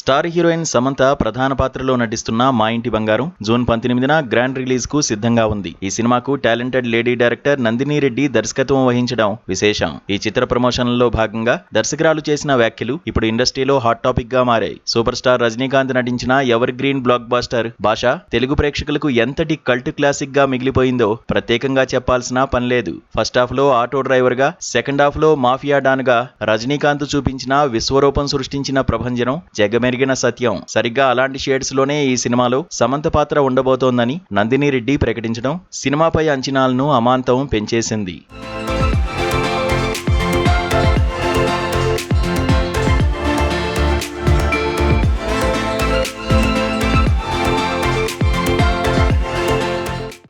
Star heroine Samantha ప్రధాన పాత్రలో నటిస్తున్న మా ఇంటి బంగారం జూన్ 18న గ్రాండ్ రిలీజ్ కు సిద్ధంగా ఉంది. ఈ సినిమాకు talented lady director Nandini Reddy దర్శకత్వం వహించడం విశేషం. ఈ చిత్ర ప్రమోషన్లలో భాగంగా దర్శకురాలు చేసిన వ్యాఖ్యలు ఇప్పుడు ఇండస్ట్రీలో హాట్ టాపిక్ గా మారాయి. సూపర్ స్టార్ రజనీకాంత్ నటించిన ఎవర్ గ్రీన్ బ్లాక్ బాస్టర్ భాష తెలుగు ప్రేక్షకులకు ఎంతటి కల్ట్ క్లాసిక్ గా మిగిలిపోయిందో ప్రత్యేకంగా చెప్పాల్సిన పనిలేదు. ఫస్ట్ హాఫ్ లో ఆటో డ్రైవర్ గా, సెకండ్ హాఫ్ లో మాఫియా డాన్ గా రజనీకాంత్ చూపించిన విశ్వరూపం సృష్టించిన ప్రభంజనం జగమెరిగిన సత్యం. సరిగ్గా అలాంటి షేడ్స్ లోనే ఈ సినిమాలో సమంత పాత్ర ఉండబోతోందని నందిని రెడ్డి ప్రకటించడం సినిమాపై అంచనాలను అమాంతం పెంచేసింది.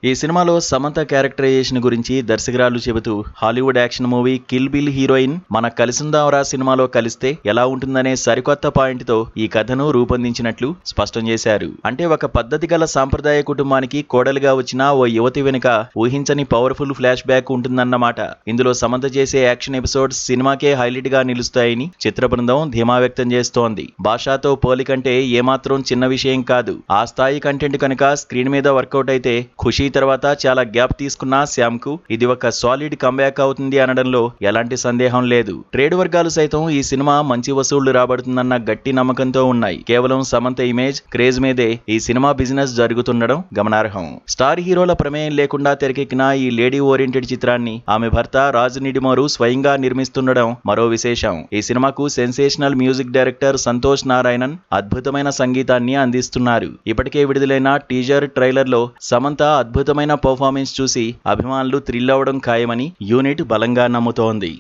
ఈ సినిమాలో సమంత క్యారెక్టరైజేషన్ గురించి దర్శకురాలు చెబుతూ Hollywood action movie kill bill heroine మన కలిసుందాంరా సినిమాలో కలిస్తే ఎలా ఉంటుందనే సరికొత్త పాయింట్ తో ఈ కథను రూపొందించినట్లు స్పష్టం చేశారు. అంటే ఒక పద్ధతి గల సాంప్రదాయ కుటుంబానికి కోడలుగా వచ్చిన ఓ యువతి వెనుక ఊహించని పవర్ఫుల్ ఫ్లాష్ బ్యాక్ ఉంటుందన్నమాట. ఇందులో సమంత చేసే యాక్షన్ ఎపిసోడ్స్ సినిమాకే హైలైట్ గా నిలుస్తాయని చిత్ర బృందం ధీమా వ్యక్తం చేస్తోంది. భాషతో పోలికంటే ఏమాత్రం చిన్న విషయం కాదు. ఆ స్థాయి కంటెంట్ కనుక స్క్రీన్ మీద వర్కౌట్ అయితే ఖుషి తర్వాత చాలా గ్యాప్ తీసుకున్న శ్యామ్ కు ఇది ఒక సాలిడ్ కంబ్యాక్ అవుతుంది అనడంలో ఎలాంటి సందేహం లేదు. ట్రేడ్ వర్గాలు సైతం ఈ సినిమా మంచి వసూళ్లు రాబడుతుందన్న గట్టి నమ్మకంతో ఉన్నాయి. కేవలం సమంత ఇమేజ్ క్రేజ్ మీదే ఈ సినిమా బిజినెస్ జరుగుతుండడం గమనార్హం. స్టార్ హీరోల ప్రమేయం లేకుండా తెరకెక్కిన ఈ లేడీ ఓరియంటెడ్ చిత్రాన్ని ఆమె భర్త రాజ్ నిడిమోరు స్వయంగా నిర్మిస్తుండడం మరో విశేషం. ఈ సినిమాకు sensational music director Santosh Narayanan అద్భుతమైన సంగీతాన్ని అందిస్తున్నారు. ఇప్పటికే విడుదలైన టీజర్ ట్రైలర్ లో సమంత అద్భుతమైన పర్ఫార్మెన్స్ చూసి అభిమానులు థ్రిల్ అవ్వడం ఖాయమని యూనిట్ బలంగా నమ్ముతోంది.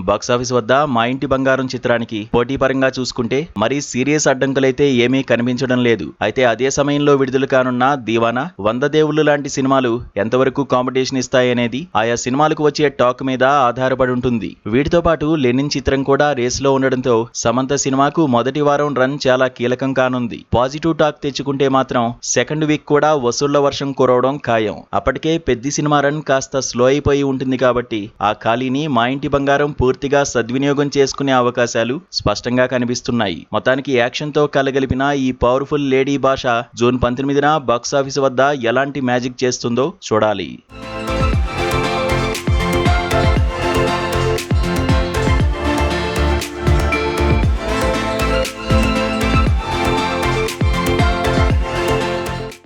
బాక్సాఫీస్ వద్ద మా ఇంటి బంగారం చిత్రానికి పోటీ పరంగా చూసుకుంటే మరీ సీరియస్ అడ్డంకులైతే ఏమీ కనిపించడం లేదు. అయితే అదే సమయంలో విడుదల కానున్న దీవానా, 100 దేవుళ్ళు లాంటి సినిమాలు ఎంతవరకు కాంపిటీషన్ ఇస్తాయనేది ఆయా సినిమాలకు వచ్చే టాక్ మీద ఆధారపడి ఉంటుంది. వీటితో పాటు లెనిన్ చిత్రం కూడా రేసులో ఉండడంతో సమంత సినిమాకు మొదటి వారం రన్ చాలా కీలకం కానుంది. పాజిటివ్ టాక్ తెచ్చుకుంటే మాత్రం సెకండ్ వీక్ కూడా వసూళ్ల వర్షం కురవడం ఖాయం. అప్పటికే పెద్ద సినిమా రన్ కాస్త స్లో అయిపోయి ఉంటుంది కాబట్టి ఆ ఖాళీని మా ఇంటి బంగారం పూర్తిగా సద్వినియోగం చేసుకునే అవకాశాలు స్పష్టంగా కనిపిస్తున్నాయి. మొత్తానికి యాక్షన్ తో కలగలిపిన ఈ పవర్ఫుల్ లేడీ భాష జూన్ 18న బాక్సాఫీస్ వద్ద ఎలాంటి మ్యాజిక్ చేస్తుందో చూడాలి.